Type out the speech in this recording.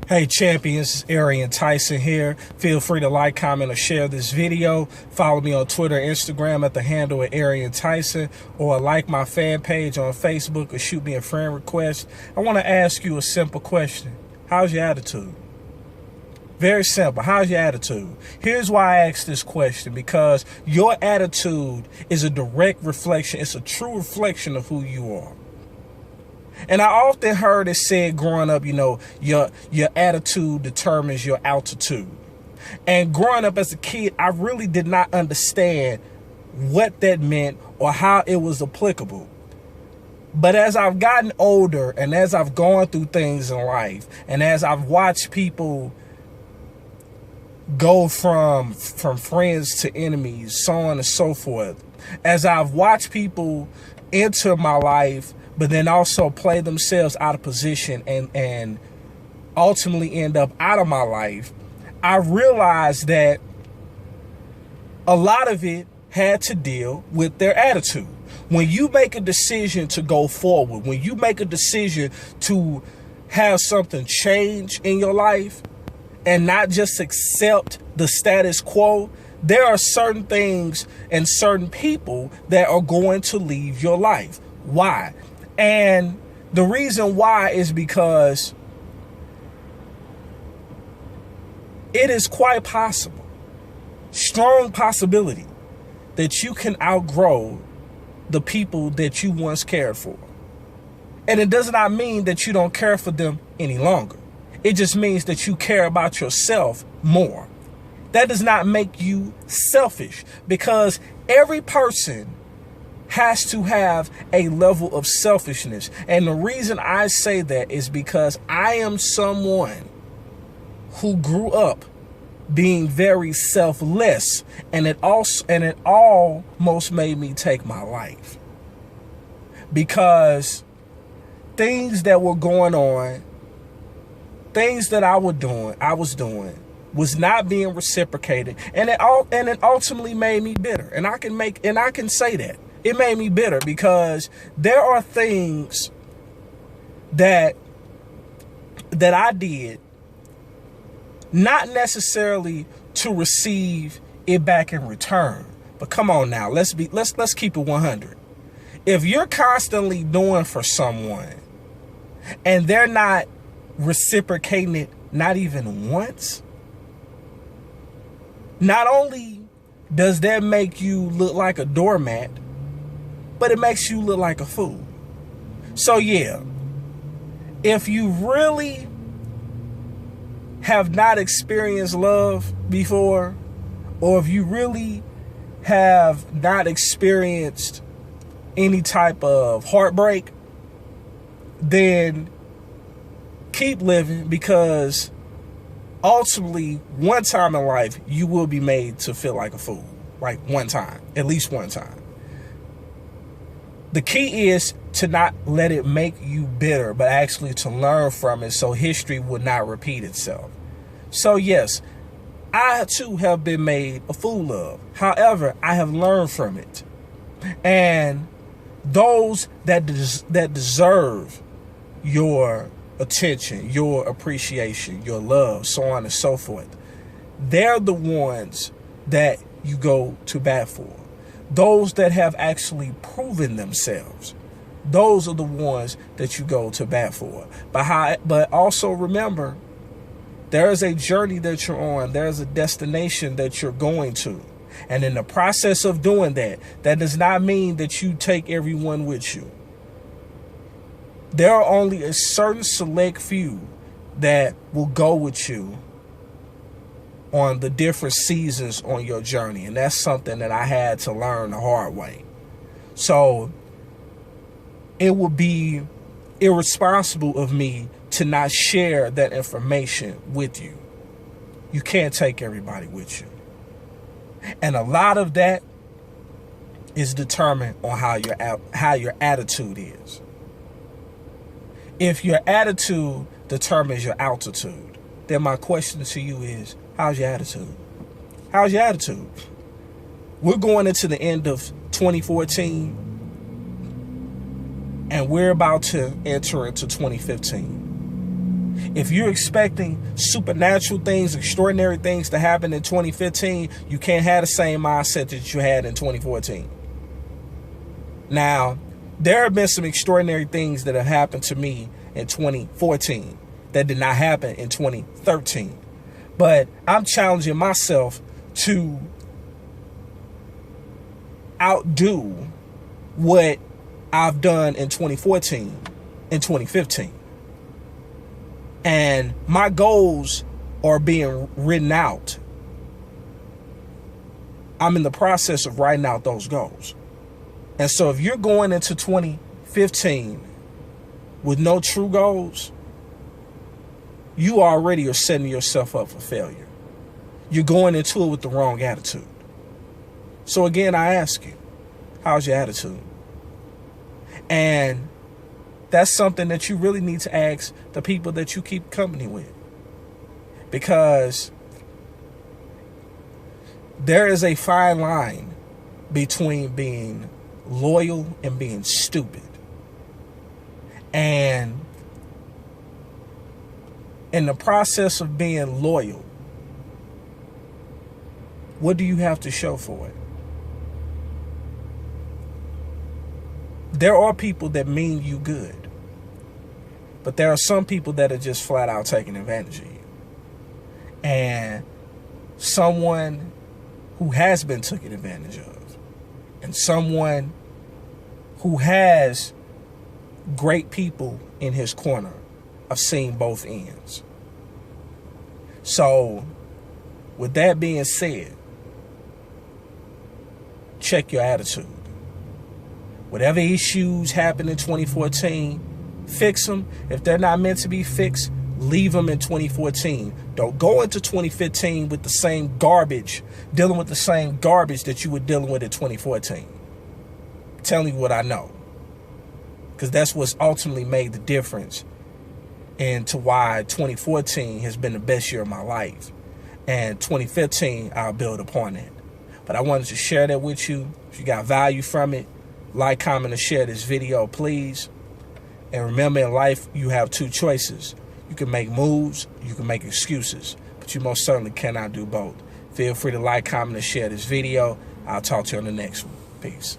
Hey champions, Arian, Tyson here. Feel free to like, comment, or share this video. Follow me on Twitter and Instagram at the handle at Arian Tyson, or like my fan page on Facebook, or shoot me a friend request. I want to ask you a simple question. How's your attitude? Very simple. How's your attitude? Here's why I ask this question, because your attitude is a direct reflection. It's a true reflection of who you are. And I often heard it said growing up, your attitude determines your altitude. And growing up as a kid, I really did not understand what that meant or how it was applicable. But as I've gotten older and as I've gone through things in life, and as I've watched people go from friends to enemies, so on and so forth, as I've watched people enter my life, but then also play themselves out of position and ultimately end up out of my life, I realized that a lot of it had to deal with their attitude. When you make a decision to go forward, when you make a decision to have something change in your life and not just accept the status quo, there are certain things and certain people that are going to leave your life. Why? And the reason why is because it is quite possible, strong possibility, that you can outgrow the people that you once cared for. And it does not mean that you don't care for them any longer. It just means that you care about yourself more. That does not make you selfish, because every person has to have a level of selfishness. And the reason I say that is because I am someone who grew up being very selfless, and it almost made me take my life, because things that were going on, things that I was doing was not being reciprocated, and it ultimately made me bitter. And I can say that it made me bitter, because there are things that I did not necessarily to receive it back in return. But come on now, let's keep it 100. If you're constantly doing for someone and they're not reciprocating it, not even once, not only does that make you look like a doormat, but it makes you look like a fool. So yeah, if you really have not experienced love before, or if you really have not experienced any type of heartbreak, then keep living, because ultimately, one time in life, you will be made to feel like a fool. Right? One time. At least one time. The key is to not let it make you bitter, but actually to learn from it so history will not repeat itself. So yes, I too have been made a fool of. However, I have learned from it. And those that deserve your attention, your appreciation, your love, so on and so forth, they're the ones that you go to bat for. Those that have actually proven themselves, those are the ones that you go to bat for. But also remember, there is a journey that you're on. There's a destination that you're going to. And in the process of doing that, that does not mean that you take everyone with you. There are only a certain select few that will go with you on the different seasons on your journey. And that's something that I had to learn the hard way. So it would be irresponsible of me to not share that information with you. You can't take everybody with you. And a lot of that is determined on how your attitude is. If your attitude determines your altitude, then my question to you is, how's your attitude? How's your attitude? We're going into the end of 2014, and we're about to enter into 2015. If you're expecting supernatural things, extraordinary things to happen in 2015, you can't have the same mindset that you had in 2014. Now, there have been some extraordinary things that have happened to me in 2014 that did not happen in 2013. But I'm challenging myself to outdo what I've done in 2014 and 2015. And my goals are being written out. I'm in the process of writing out those goals. And so if you're going into 2015 with no true goals, you already are setting yourself up for failure. You're going into it with the wrong attitude. So again, I ask you, how's your attitude? And that's something that you really need to ask the people that you keep company with. Because there is a fine line between being loyal and being stupid. And in the process of being loyal, what do you have to show for it? There are people that mean you good, but there are some people that are just flat out taking advantage of you. And someone who has been taken advantage of, and someone who has great people in his corner, I've seen both ends. So, with that being said, check your attitude. Whatever issues happened in 2014, fix them. If they're not meant to be fixed, leave them in 2014. Don't go into 2015 with the same garbage, dealing with the same garbage that you were dealing with in 2014. I'm telling you what I know. Because that's what's ultimately made the difference into why 2014 has been the best year of my life. And 2015, I'll build upon it. But I wanted to share that with you. If you got value from it, like, comment, and share this video, please. And remember, in life, you have two choices. You can make moves, you can make excuses, but you most certainly cannot do both. Feel free to like, comment, and share this video. I'll talk to you on the next one. Peace.